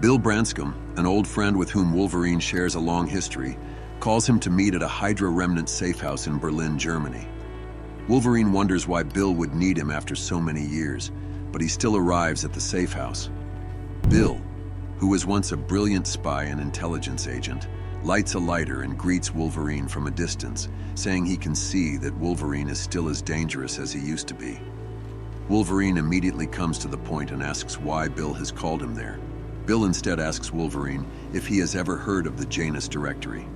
Bill Branscombe, an old friend with whom Wolverine shares a long history, calls him to meet at a Hydra remnant safe house in Berlin, Germany. Wolverine wonders why Bill would need him after so many years, but he still arrives at the safe house. Bill, who was once a brilliant spy and intelligence agent, lights a lighter and greets Wolverine from a distance, saying he can see that Wolverine is still as dangerous as he used to be. Wolverine immediately comes to the point and asks why Bill has called him there. Bill instead asks Wolverine if he has ever heard of the Janus Directory.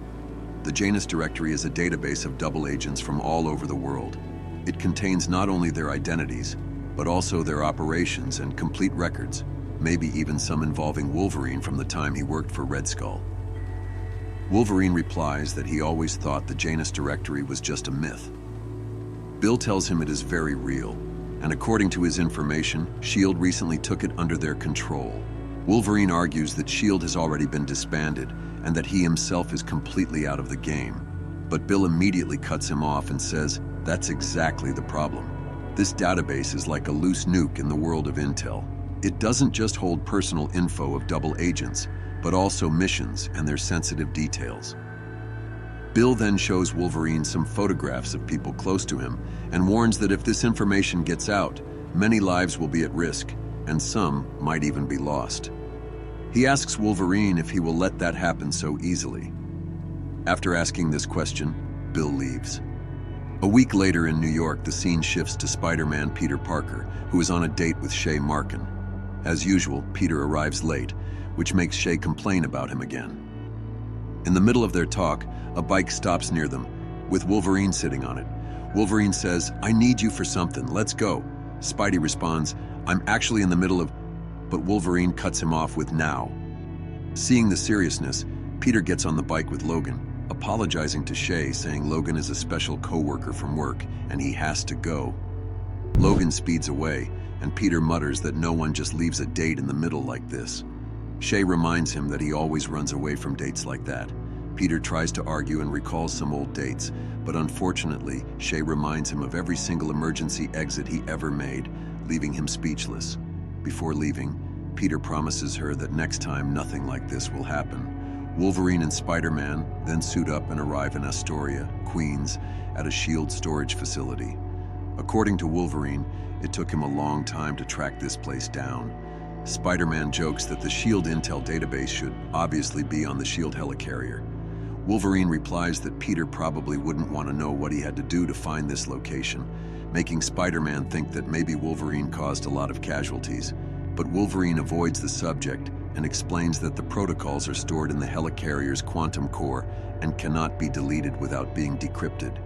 The Janus Directory is a database of double agents from all over the world. It contains not only their identities, but also their operations and complete records, maybe even some involving Wolverine from the time he worked for Red Skull. Wolverine replies that he always thought the Janus Directory was just a myth. Bill tells him it is very real, and according to his information, S.H.I.E.L.D. recently took it under their control. Wolverine argues that S.H.I.E.L.D. has already been disbanded and that he himself is completely out of the game. But Bill immediately cuts him off and says, that's exactly the problem. This database is like a loose nuke in the world of intel. It doesn't just hold personal info of double agents, but also missions and their sensitive details. Bill then shows Wolverine some photographs of people close to him and warns that if this information gets out, many lives will be at risk, and some might even be lost. He asks Wolverine if he will let that happen so easily. After asking this question, Bill leaves. A week later in New York, the scene shifts to Spider-Man Peter Parker, who is on a date with Shay Markin. As usual, Peter arrives late, which makes Shay complain about him again. In the middle of their talk, a bike stops near them, with Wolverine sitting on it. Wolverine says, "I need you for something, let's go." Spidey responds, "I'm actually in the middle of..." But Wolverine cuts him off with "now." Seeing the seriousness, Peter gets on the bike with Logan, apologizing to Shay, saying Logan is a special co-worker from work and he has to go. Logan speeds away, and Peter mutters that no one just leaves a date in the middle like this. Shay reminds him that he always runs away from dates like that. Peter tries to argue and recalls some old dates, but unfortunately, Shay reminds him of every single emergency exit he ever made, leaving him speechless. Before leaving, Peter promises her that next time nothing like this will happen. Wolverine and Spider-Man then suit up and arrive in Astoria, Queens, at a S.H.I.E.L.D. storage facility. According to Wolverine, it took him a long time to track this place down. Spider-Man jokes that the S.H.I.E.L.D. intel database should obviously be on the S.H.I.E.L.D. helicarrier. Wolverine replies that Peter probably wouldn't want to know what he had to do to find this location, making Spider-Man think that maybe Wolverine caused a lot of casualties. But Wolverine avoids the subject and explains that the protocols are stored in the helicarrier's quantum core and cannot be deleted without being decrypted.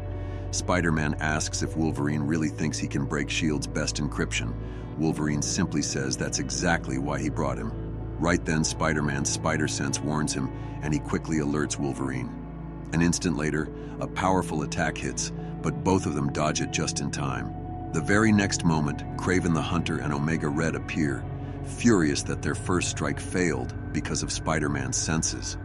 Spider-Man asks if Wolverine really thinks he can break S.H.I.E.L.D.'s best encryption. Wolverine simply says that's exactly why he brought him. Right then, Spider-Man's spider sense warns him, and he quickly alerts Wolverine. An instant later, a powerful attack hits, but both of them dodge it just in time. The very next moment, Kraven the Hunter and Omega Red appear, furious that their first strike failed because of Spider-Man's senses.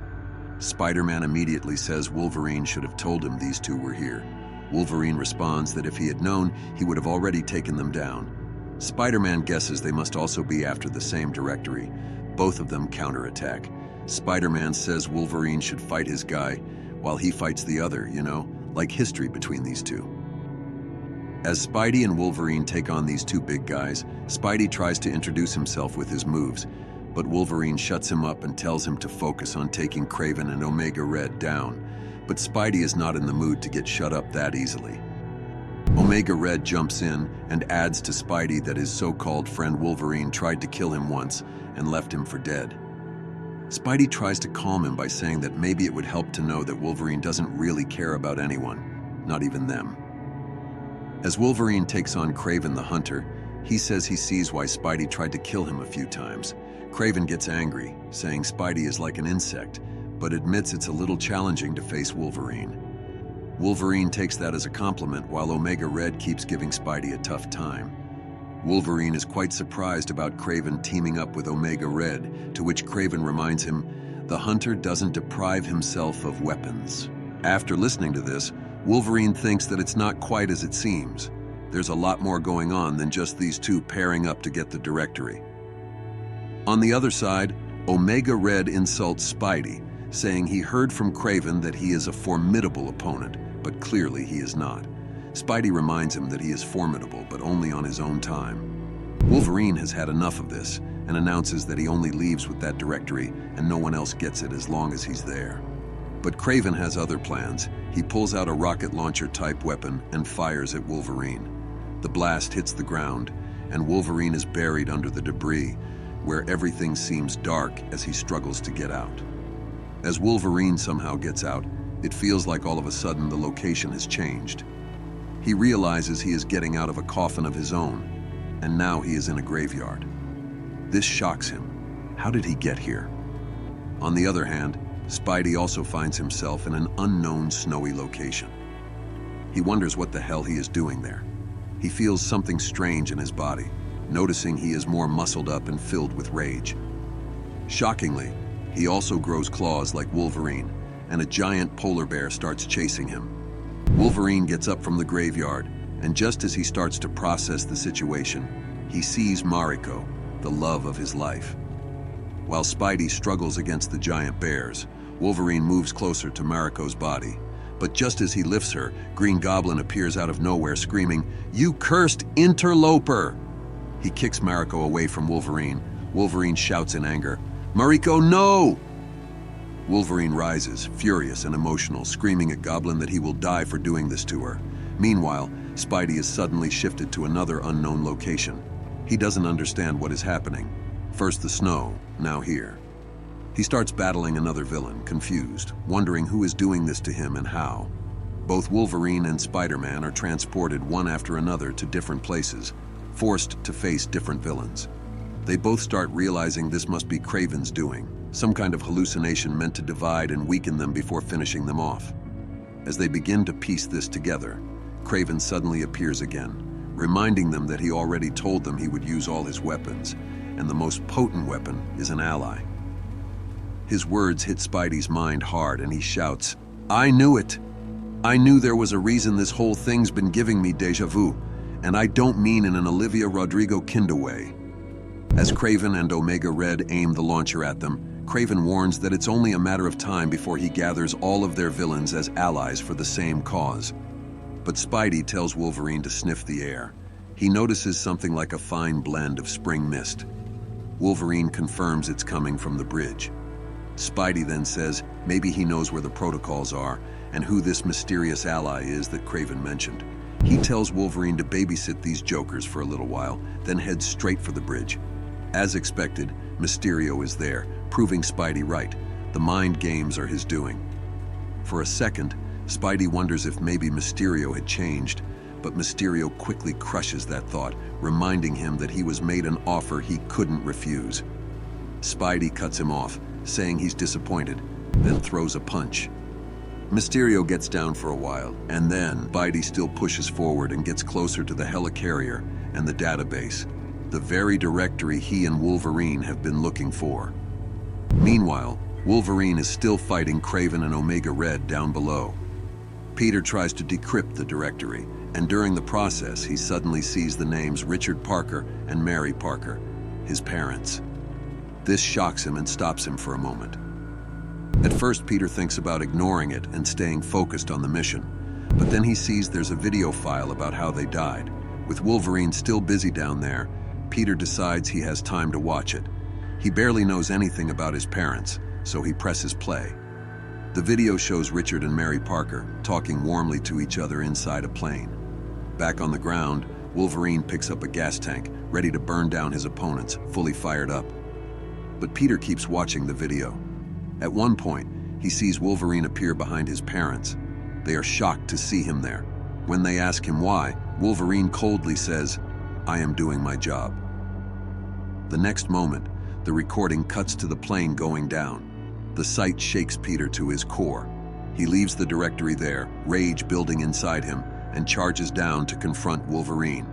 Spider-Man immediately says Wolverine should have told him these two were here. Wolverine responds that if he had known, he would have already taken them down. Spider-Man guesses they must also be after the same directory. Both of them counterattack. Spider-Man says Wolverine should fight his guy, while he fights the other, like history between these two. As Spidey and Wolverine take on these two big guys, Spidey tries to introduce himself with his moves, but Wolverine shuts him up and tells him to focus on taking Kraven and Omega Red down. But Spidey is not in the mood to get shut up that easily. Omega Red jumps in and adds to Spidey that his so-called friend Wolverine tried to kill him once and left him for dead. Spidey tries to calm him by saying that maybe it would help to know that Wolverine doesn't really care about anyone, not even them. As Wolverine takes on Kraven the Hunter, he says he sees why Spidey tried to kill him a few times. Kraven gets angry, saying Spidey is like an insect, but admits it's a little challenging to face Wolverine. Wolverine takes that as a compliment, while Omega Red keeps giving Spidey a tough time. Wolverine is quite surprised about Kraven teaming up with Omega Red, to which Kraven reminds him, the Hunter doesn't deprive himself of weapons. After listening to this, Wolverine thinks that it's not quite as it seems. There's a lot more going on than just these two pairing up to get the directory. On the other side, Omega Red insults Spidey, saying he heard from Kraven that he is a formidable opponent, but clearly he is not. Spidey reminds him that he is formidable, but only on his own time. Wolverine has had enough of this and announces that he only leaves with that directory and no one else gets it as long as he's there. But Kraven has other plans. He pulls out a rocket launcher type weapon and fires at Wolverine. The blast hits the ground and Wolverine is buried under the debris, where everything seems dark as he struggles to get out. As Wolverine somehow gets out, it feels like all of a sudden the location has changed. He realizes he is getting out of a coffin of his own, and now he is in a graveyard. This shocks him. How did he get here? On the other hand, Spidey also finds himself in an unknown snowy location. He wonders what the hell he is doing there. He feels something strange in his body, noticing he is more muscled up and filled with rage. Shockingly, he also grows claws like Wolverine, and a giant polar bear starts chasing him. Wolverine gets up from the graveyard, and just as he starts to process the situation, he sees Mariko, the love of his life. While Spidey struggles against the giant bears, Wolverine moves closer to Mariko's body. But just as he lifts her, Green Goblin appears out of nowhere screaming, "You cursed interloper!" He kicks Mariko away from Wolverine. Wolverine shouts in anger, "Mariko, no!" Wolverine rises, furious and emotional, screaming at Goblin that he will die for doing this to her. Meanwhile, Spidey is suddenly shifted to another unknown location. He doesn't understand what is happening. First the snow, now here. He starts battling another villain, confused, wondering who is doing this to him and how. Both Wolverine and Spider-Man are transported one after another to different places, forced to face different villains. They both start realizing this must be Kraven's doing, some kind of hallucination meant to divide and weaken them before finishing them off. As they begin to piece this together, Kraven suddenly appears again, reminding them that he already told them he would use all his weapons, and the most potent weapon is an ally. His words hit Spidey's mind hard and he shouts, "I knew it! I knew there was a reason this whole thing's been giving me déjà vu, and I don't mean in an Olivia Rodrigo Kinda way." As Kraven and Omega Red aim the launcher at them, Kraven warns that it's only a matter of time before he gathers all of their villains as allies for the same cause. But Spidey tells Wolverine to sniff the air. He notices something like a fine blend of spring mist. Wolverine confirms it's coming from the bridge. Spidey then says maybe he knows where the protocols are and who this mysterious ally is that Kraven mentioned. He tells Wolverine to babysit these jokers for a little while, then heads straight for the bridge. As expected, Mysterio is there, proving Spidey right. The mind games are his doing. For a second, Spidey wonders if maybe Mysterio had changed, but Mysterio quickly crushes that thought, reminding him that he was made an offer he couldn't refuse. Spidey cuts him off, saying he's disappointed, then throws a punch. Mysterio gets down for a while, and then Spidey still pushes forward and gets closer to the helicarrier and the database, the very directory he and Wolverine have been looking for. Meanwhile, Wolverine is still fighting Kraven and Omega Red down below. Peter tries to decrypt the directory, and during the process he suddenly sees the names Richard Parker and Mary Parker, his parents. This shocks him and stops him for a moment. At first, Peter thinks about ignoring it and staying focused on the mission, but then he sees there's a video file about how they died. With Wolverine still busy down there, Peter decides he has time to watch it. He barely knows anything about his parents, so he presses play. The video shows Richard and Mary Parker talking warmly to each other inside a plane. Back on the ground, Wolverine picks up a gas tank, ready to burn down his opponents, fully fired up. But Peter keeps watching the video. At one point, he sees Wolverine appear behind his parents. They are shocked to see him there. When they ask him why, Wolverine coldly says, "I am doing my job." The next moment, the recording cuts to the plane going down. The sight shakes Peter to his core. He leaves the directory there, rage building inside him, and charges down to confront Wolverine.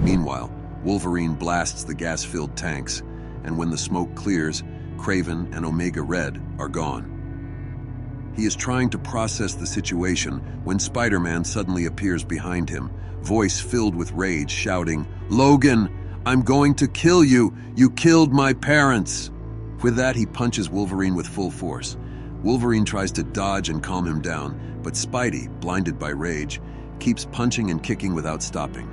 Meanwhile, Wolverine blasts the gas-filled tanks, and when the smoke clears, Kraven and Omega Red are gone. He is trying to process the situation when Spider-Man suddenly appears behind him, voice filled with rage, shouting, "Logan, I'm going to kill you! You killed my parents!" With that, he punches Wolverine with full force. Wolverine tries to dodge and calm him down, but Spidey, blinded by rage, keeps punching and kicking without stopping.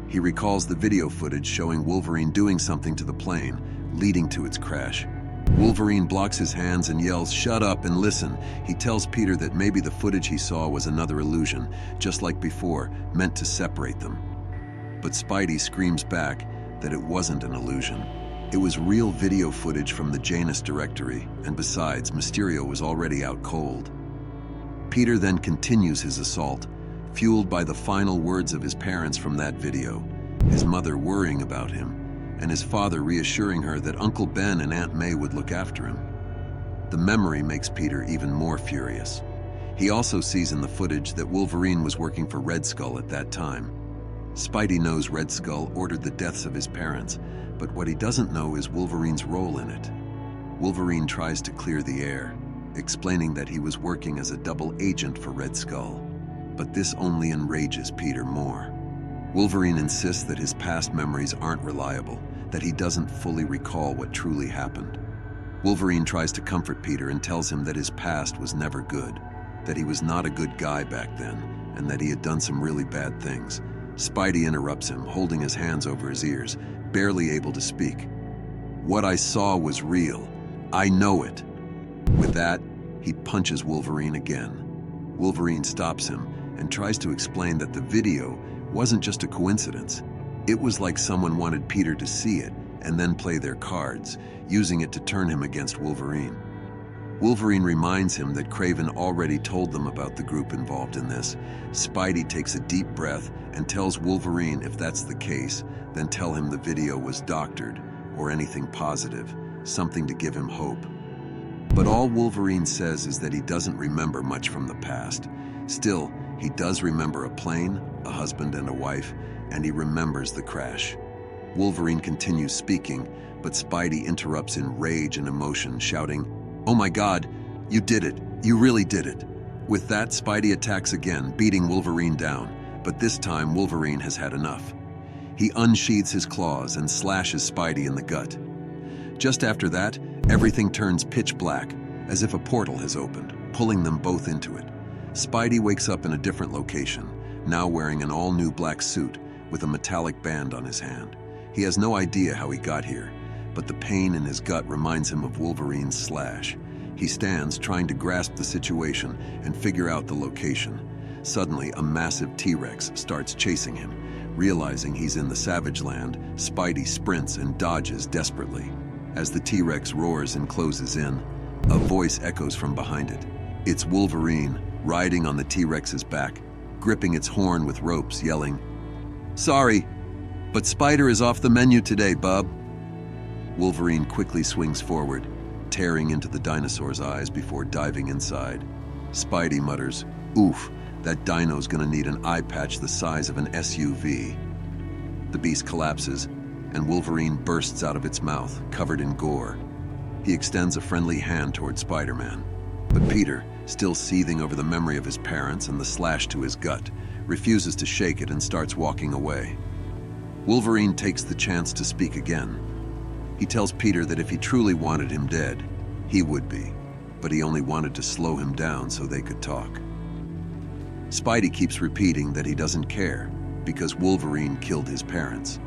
He recalls the video footage showing Wolverine doing something to the plane, leading to its crash. Wolverine blocks his hands and yells, "Shut up and listen." He tells Peter that maybe the footage he saw was another illusion, just like before, meant to separate them. But Spidey screams back that it wasn't an illusion. It was real video footage from the Janus Directory, and besides, Mysterio was already out cold. Peter then continues his assault, fueled by the final words of his parents from that video, his mother worrying about him, and his father reassuring her that Uncle Ben and Aunt May would look after him. The memory makes Peter even more furious. He also sees in the footage that Wolverine was working for Red Skull at that time. Spidey knows Red Skull ordered the deaths of his parents, but what he doesn't know is Wolverine's role in it. Wolverine tries to clear the air, explaining that he was working as a double agent for Red Skull. But this only enrages Peter more. Wolverine insists that his past memories aren't reliable, that he doesn't fully recall what truly happened. Wolverine tries to comfort Peter and tells him that his past was never good, that he was not a good guy back then, and that he had done some really bad things. Spidey interrupts him, holding his hands over his ears, barely able to speak. "What I saw was real. I know it." With that, he punches Wolverine again. Wolverine stops him and tries to explain that the video wasn't just a coincidence. It was like someone wanted Peter to see it and then play their cards, using it to turn him against Wolverine. Wolverine reminds him that Kraven already told them about the group involved in this. Spidey takes a deep breath and tells Wolverine if that's the case, then tell him the video was doctored or anything positive, something to give him hope. But all Wolverine says is that he doesn't remember much from the past. Still, he does remember a plane, a husband and a wife, and he remembers the crash. Wolverine continues speaking, but Spidey interrupts in rage and emotion, shouting, "Oh my God, you did it. You really did it." With that, Spidey attacks again, beating Wolverine down, but this time Wolverine has had enough. He unsheathes his claws and slashes Spidey in the gut. Just after that, everything turns pitch black, as if a portal has opened, pulling them both into it. Spidey wakes up in a different location, now wearing an all-new black suit with a metallic band on his hand. He has no idea how he got here, but the pain in his gut reminds him of Wolverine's slash. He stands, trying to grasp the situation and figure out the location. Suddenly, a massive T-Rex starts chasing him. Realizing he's in the Savage Land, Spidey sprints and dodges desperately. As the T-Rex roars and closes in, a voice echoes from behind it. It's Wolverine, riding on the T-Rex's back, gripping its horn with ropes, yelling, "Sorry, but Spider is off the menu today, bub." Wolverine quickly swings forward, tearing into the dinosaur's eyes before diving inside. Spidey mutters, "Oof, that dino's gonna need an eye patch the size of an SUV." The beast collapses, and Wolverine bursts out of its mouth, covered in gore. He extends a friendly hand toward Spider-Man. But Peter, still seething over the memory of his parents and the slash to his gut, refuses to shake it and starts walking away. Wolverine takes the chance to speak again. He tells Peter that if he truly wanted him dead, he would be, but he only wanted to slow him down so they could talk. Spidey keeps repeating that he doesn't care because Wolverine killed his parents.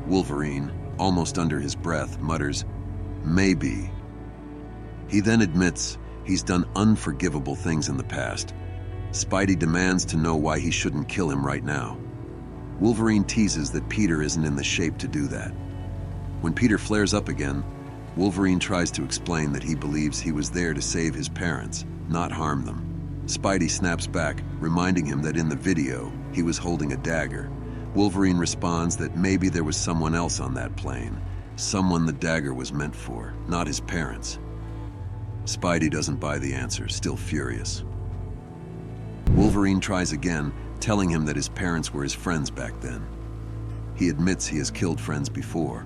Wolverine, almost under his breath, mutters, "Maybe." He then admits he's done unforgivable things in the past. Spidey demands to know why he shouldn't kill him right now. Wolverine teases that Peter isn't in the shape to do that. When Peter flares up again, Wolverine tries to explain that he believes he was there to save his parents, not harm them. Spidey snaps back, reminding him that in the video, he was holding a dagger. Wolverine responds that maybe there was someone else on that plane, someone the dagger was meant for, not his parents. Spidey doesn't buy the answer, still furious. Wolverine tries again, telling him that his parents were his friends back then. He admits he has killed friends before,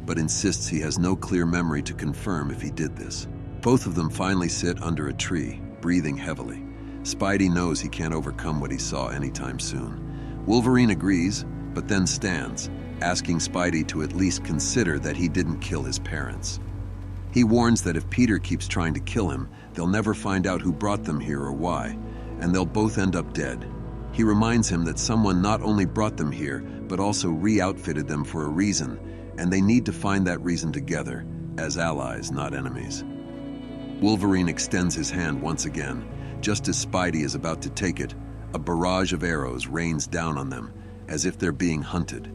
but insists he has no clear memory to confirm if he did this. Both of them finally sit under a tree, breathing heavily. Spidey knows he can't overcome what he saw anytime soon. Wolverine agrees, but then stands, asking Spidey to at least consider that he didn't kill his parents. He warns that if Peter keeps trying to kill him, they'll never find out who brought them here or why, and they'll both end up dead. He reminds him that someone not only brought them here, but also re-outfitted them for a reason, and they need to find that reason together, as allies, not enemies. Wolverine extends his hand once again. Just as Spidey is about to take it, a barrage of arrows rains down on them, as if they're being hunted.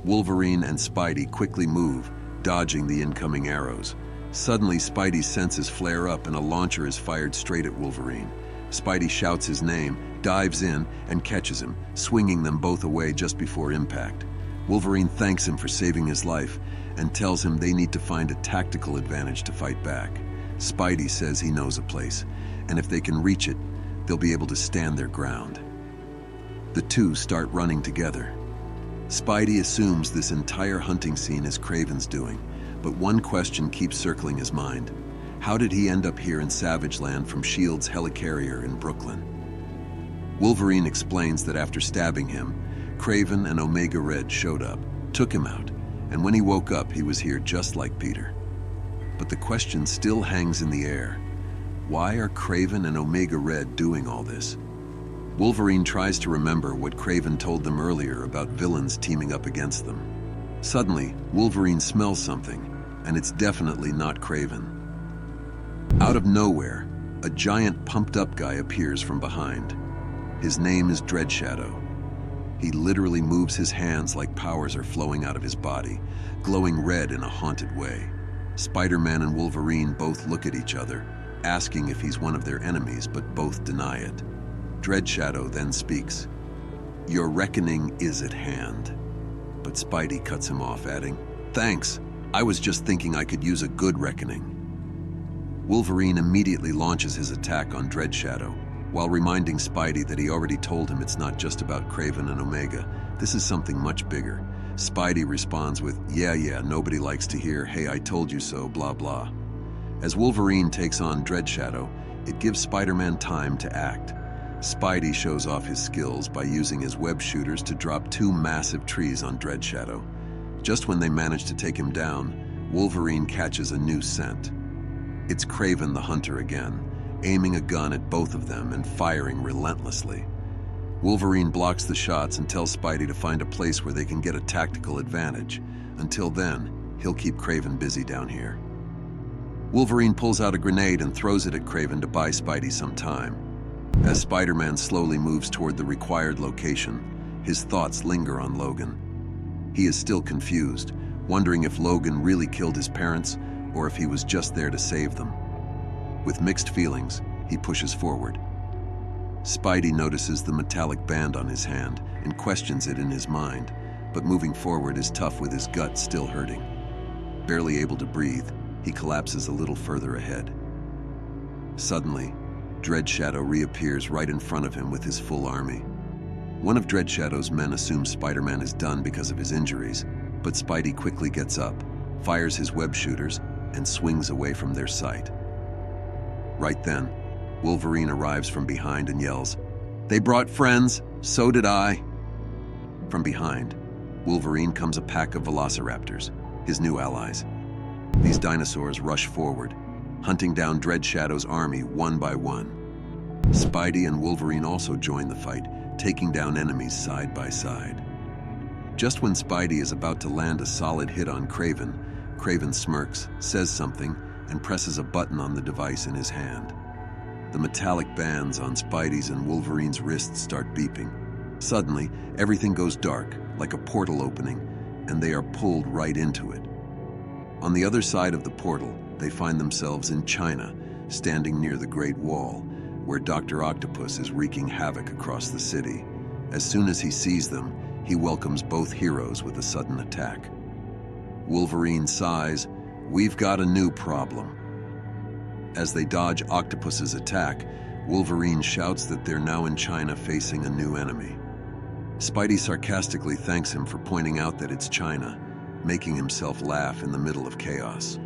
Wolverine and Spidey quickly move, dodging the incoming arrows. Suddenly, Spidey's senses flare up and a launcher is fired straight at Wolverine. Spidey shouts his name, dives in, and catches him, swinging them both away just before impact. Wolverine thanks him for saving his life and tells him they need to find a tactical advantage to fight back. Spidey says he knows a place, and if they can reach it, they'll be able to stand their ground. The two start running together. Spidey assumes this entire hunting scene is Kraven's doing, but one question keeps circling his mind. How did he end up here in Savage Land from S.H.I.E.L.D.'s helicarrier in Brooklyn? Wolverine explains that after stabbing him, Kraven and Omega Red showed up, took him out, and when he woke up, he was here just like Peter. But the question still hangs in the air. Why are Kraven and Omega Red doing all this? Wolverine tries to remember what Kraven told them earlier about villains teaming up against them. Suddenly, Wolverine smells something, and it's definitely not Kraven. Out of nowhere, a giant pumped-up guy appears from behind. His name is Dreadshadow. He literally moves his hands like powers are flowing out of his body, glowing red in a haunted way. Spider-Man and Wolverine both look at each other, asking if he's one of their enemies, but both deny it. Dreadshadow then speaks. "Your reckoning is at hand." But Spidey cuts him off, adding, "Thanks, I was just thinking I could use a good reckoning." Wolverine immediately launches his attack on Dreadshadow, while reminding Spidey that he already told him it's not just about Kraven and Omega. This is something much bigger. Spidey responds with, yeah, nobody likes to hear, "Hey, I told you so, blah blah." As Wolverine takes on Dreadshadow, it gives Spider-Man time to act. Spidey shows off his skills by using his web shooters to drop two massive trees on Dreadshadow. Just when they manage to take him down, Wolverine catches a new scent. It's Kraven the Hunter again, aiming a gun at both of them and firing relentlessly. Wolverine blocks the shots and tells Spidey to find a place where they can get a tactical advantage. Until then, he'll keep Kraven busy down here. Wolverine pulls out a grenade and throws it at Kraven to buy Spidey some time. As Spider-Man slowly moves toward the required location, his thoughts linger on Logan. He is still confused, wondering if Logan really killed his parents or if he was just there to save them. With mixed feelings, he pushes forward. Spidey notices the metallic band on his hand and questions it in his mind, but moving forward is tough with his gut still hurting. Barely able to breathe, he collapses a little further ahead. Suddenly, Dreadshadow reappears right in front of him with his full army. One of Dreadshadow's men assumes Spider-Man is done because of his injuries, but Spidey quickly gets up, fires his web shooters, and swings away from their sight. Right then, Wolverine arrives from behind and yells, "They brought friends, so did I." From behind, Wolverine comes a pack of velociraptors, his new allies. These dinosaurs rush forward, hunting down Dreadshadow's army one by one. Spidey and Wolverine also join the fight, taking down enemies side by side. Just when Spidey is about to land a solid hit on Kraven, Kraven smirks, says something, and presses a button on the device in his hand. The metallic bands on Spidey's and Wolverine's wrists start beeping. Suddenly, everything goes dark, like a portal opening, and they are pulled right into it. On the other side of the portal, they find themselves in China, standing near the Great Wall, where Dr. Octopus is wreaking havoc across the city. As soon as he sees them, he welcomes both heroes with a sudden attack. Wolverine sighs, "We've got a new problem." As they dodge Octopus's attack, Wolverine shouts that they're now in China facing a new enemy. Spidey sarcastically thanks him for pointing out that it's China, making himself laugh in the middle of chaos.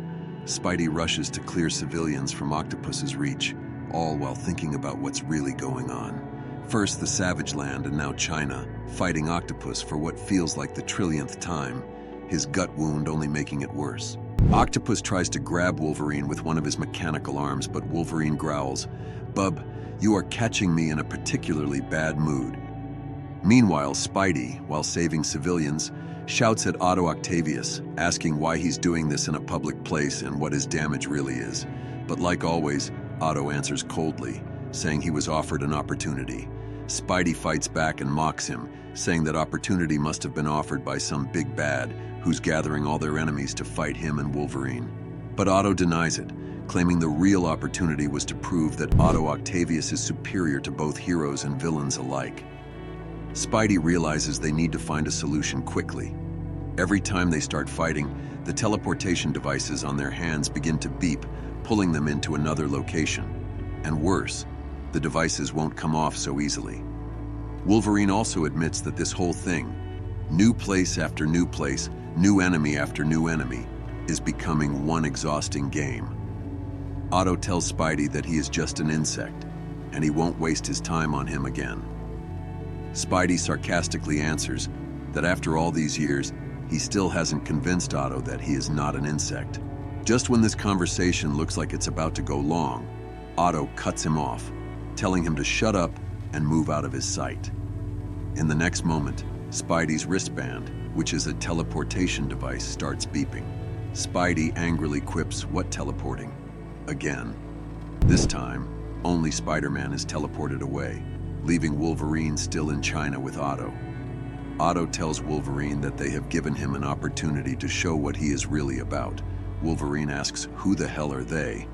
Spidey rushes to clear civilians from Octopus's reach, all while thinking about what's really going on. First the Savage Land and now China, fighting Octopus for what feels like the trillionth time, his gut wound only making it worse. Octopus tries to grab Wolverine with one of his mechanical arms, but Wolverine growls, "Bub, you are catching me in a particularly bad mood." Meanwhile, Spidey, while saving civilians, shouts at Otto Octavius, asking why he's doing this in a public place and what his damage really is. But like always, Otto answers coldly, saying he was offered an opportunity. Spidey fights back and mocks him, saying that opportunity must have been offered by some big bad who's gathering all their enemies to fight him and Wolverine. But Otto denies it, claiming the real opportunity was to prove that Otto Octavius is superior to both heroes and villains alike. Spidey realizes they need to find a solution quickly. Every time they start fighting, the teleportation devices on their hands begin to beep, pulling them into another location. And worse, the devices won't come off so easily. Wolverine also admits that this whole thing, new place after new place, new enemy after new enemy, is becoming one exhausting game. Otto tells Spidey that he is just an insect, and he won't waste his time on him again. Spidey sarcastically answers that after all these years, he still hasn't convinced Otto that he is not an insect. Just when this conversation looks like it's about to go long, Otto cuts him off, telling him to shut up and move out of his sight. In the next moment, Spidey's wristband, which is a teleportation device, starts beeping. Spidey angrily quips, "What teleporting?" Again. This time, only Spider-Man is teleported away, leaving Wolverine still in China with Otto. Otto tells Wolverine that they have given him an opportunity to show what he is really about. Wolverine asks, "Who the hell are they?"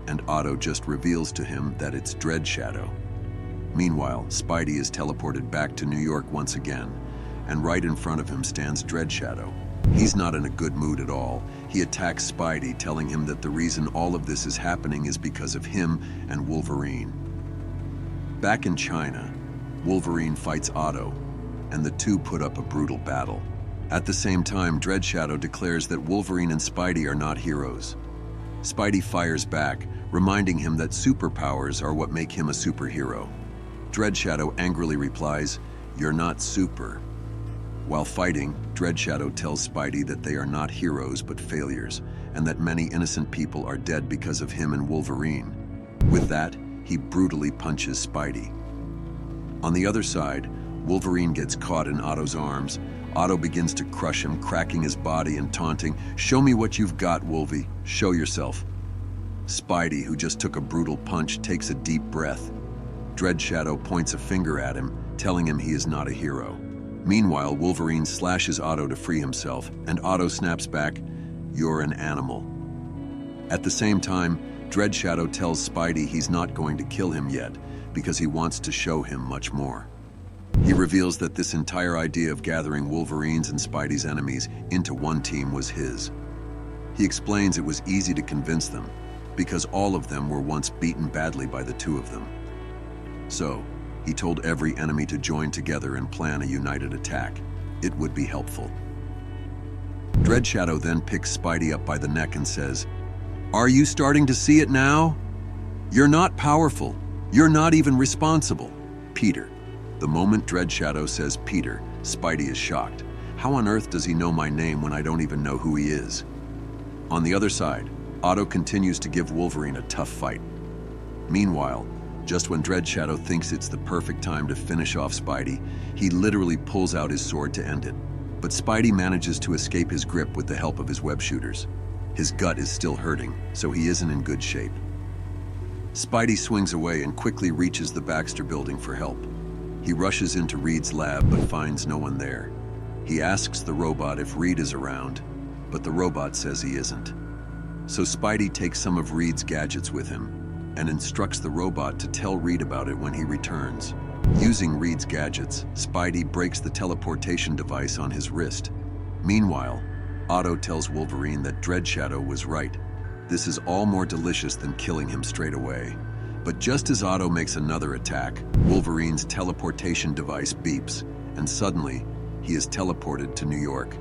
And Otto just reveals to him that it's Dread Shadow. Meanwhile, Spidey is teleported back to New York once again, and right in front of him stands Dread Shadow. He's not in a good mood at all. He attacks Spidey, telling him that the reason all of this is happening is because of him and Wolverine. Back in China, Wolverine fights Otto, and the two put up a brutal battle. At the same time, Dread Shadow declares that Wolverine and Spidey are not heroes. Spidey fires back, reminding him that superpowers are what make him a superhero. Dread Shadow angrily replies, "You're not super." While fighting, Dread Shadow tells Spidey that they are not heroes but failures, and that many innocent people are dead because of him and Wolverine. With that, he brutally punches Spidey. On the other side, Wolverine gets caught in Otto's arms. Otto begins to crush him, cracking his body and taunting, "Show me what you've got, Wolvie. Show yourself." Spidey, who just took a brutal punch, takes a deep breath. Dread Shadow points a finger at him, telling him he is not a hero. Meanwhile, Wolverine slashes Otto to free himself, and Otto snaps back, "You're an animal." At the same time, Dread Shadow tells Spidey he's not going to kill him yet, because he wants to show him much more. He reveals that this entire idea of gathering Wolverine's and Spidey's enemies into one team was his. He explains it was easy to convince them, because all of them were once beaten badly by the two of them. So, he told every enemy to join together and plan a united attack. It would be helpful. Dread Shadow then picks Spidey up by the neck and says, "Are you starting to see it now? You're not powerful. You're not even responsible. Peter." The moment Dread Shadow says Peter, Spidey is shocked. How on earth does he know my name when I don't even know who he is? On the other side, Otto continues to give Wolverine a tough fight. Meanwhile, just when Dread Shadow thinks it's the perfect time to finish off Spidey, he literally pulls out his sword to end it. But Spidey manages to escape his grip with the help of his web shooters. His gut is still hurting, so he isn't in good shape. Spidey swings away and quickly reaches the Baxter building for help. He rushes into Reed's lab but finds no one there. He asks the robot if Reed is around, but the robot says he isn't. So Spidey takes some of Reed's gadgets with him and instructs the robot to tell Reed about it when he returns. Using Reed's gadgets, Spidey breaks the teleportation device on his wrist. Meanwhile, Otto tells Wolverine that Dread Shadow was right. This is all more delicious than killing him straight away. But just as Otto makes another attack, Wolverine's teleportation device beeps, and suddenly, he is teleported to New York.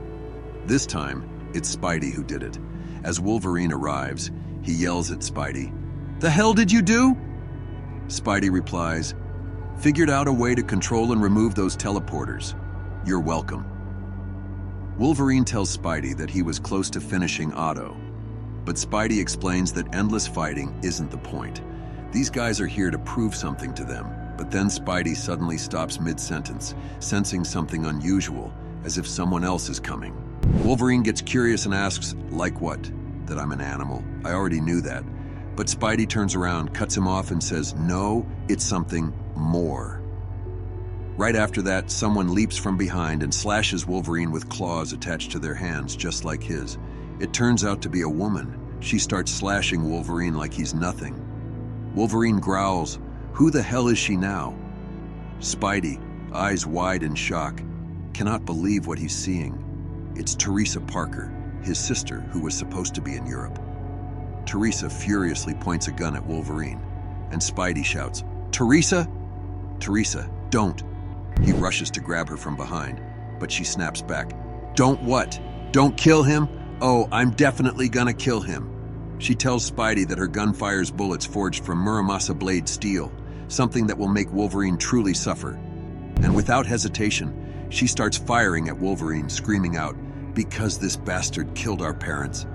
This time, it's Spidey who did it. As Wolverine arrives, he yells at Spidey, "The hell did you do?" Spidey replies, "Figured out a way to control and remove those teleporters. You're welcome." Wolverine tells Spidey that he was close to finishing Otto, But Spidey explains that endless fighting isn't the point. These guys are here to prove something to them. But then Spidey suddenly stops mid-sentence, sensing something unusual, as if someone else is coming. Wolverine gets curious and asks, like what? That I'm an animal. I already knew that. But Spidey turns around, cuts him off, and says, no, it's something more. Right after that, someone leaps from behind and slashes Wolverine with claws attached to their hands, just like his. It turns out to be a woman. She starts slashing Wolverine like he's nothing. Wolverine growls, who the hell is she now? Spidey, eyes wide in shock, cannot believe what he's seeing. It's Teresa Parker, his sister, who was supposed to be in Europe. Teresa furiously points a gun at Wolverine, and Spidey shouts, Teresa? Teresa, don't. He rushes to grab her from behind, but she snaps back. Don't what? Don't kill him? Oh, I'm definitely gonna kill him. She tells Spidey that her gun fires bullets forged from Muramasa blade steel, something that will make Wolverine truly suffer. And without hesitation, she starts firing at Wolverine, screaming out, because this bastard killed our parents.